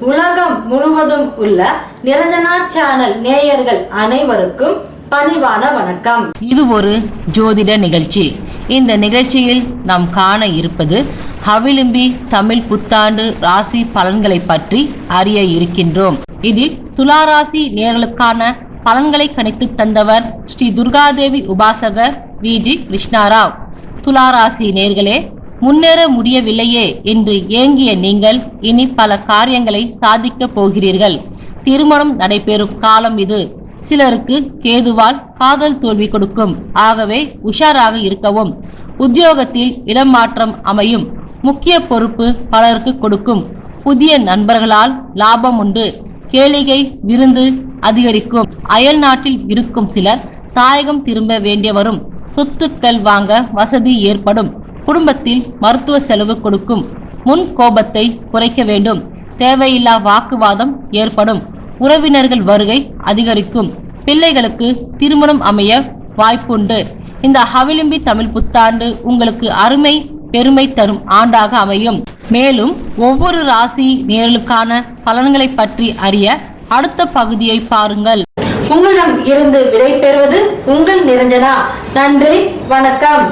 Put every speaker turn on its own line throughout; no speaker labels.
உலகம் முழுவதும் உள்ள நிரஞ்சனா சேனல் நேயர்கள் அனைவருக்கும் பணிவான வணக்கம்.
இது ஒரு ஜோதிட நிகழ்ச்சி. இந்த நிகழ்ச்சியில் நாம் காண இருப்பது ஹவிலிம்பி தமிழ் புத்தாண்டு ராசி பலன்களை பற்றி அறிய இருக்கின்றோம். இதில் துளாராசி நேயர்களுக்கான பலன்களை கணித்து தந்தவர் ஸ்ரீ துர்காதேவி உபாசகர் விஜி கிருஷ்ணாராவ். துளாராசி நேயர்களே, முன்னேற முடியவில்லையே என்று ஏங்கிய நீங்கள் இனி பல காரியங்களை சாதிக்க போகிறீர்கள். திருமணம் நடைபெறும் காலம் இது. சிலருக்கு கேதுவால் காதல் தோல்வி கொடுக்கும். ஆகவே உஷாராக இருக்கவும். உத்தியோகத்தில் இடமாற்றம் அமையும். முக்கிய பொறுப்பு பலருக்கு கொடுக்கும். புதிய நண்பர்களால் லாபம் உண்டு. கேளிகை விருந்து அதிகரிக்கும். அயல் நாட்டில் இருக்கும் சிலர் தாயகம் திரும்ப வேண்டிய வரும். சொத்துக்கள் வாங்க வசதி ஏற்படும். குடும்பத்தில் மருத்துவ செலவு கொடுக்கும். முன் கோபத்தை குறைக்க வேண்டும். தேவையில்லா வாக்குவாதம் ஏற்படும். உறவினர்கள் வருகை அதிகரிக்கும். பிள்ளைகளுக்கு திருமணம் அமைய வாய்ப்புண்டு. இந்த ஹவிலிம்பி தமிழ் புத்தாண்டு உங்களுக்கு அருமை பெருமை தரும் ஆண்டாக அமையும். மேலும் ஒவ்வொரு ராசி நேயர்களுக்கான பலன்களை பற்றி அறிய அடுத்த பகுதியை பாருங்கள்.
உங்களிடம் இருந்து விடை பெறுவது உங்கள் நிரஞ்சனா. நன்றி, வணக்கம்.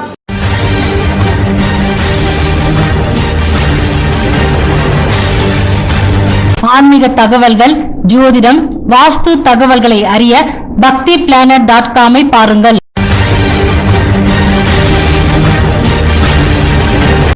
ஆன்மீக தகவல்கள், ஜோதிடம், வாஸ்து தகவல்களை அறிய பக்தி planet.com பாருங்கள்.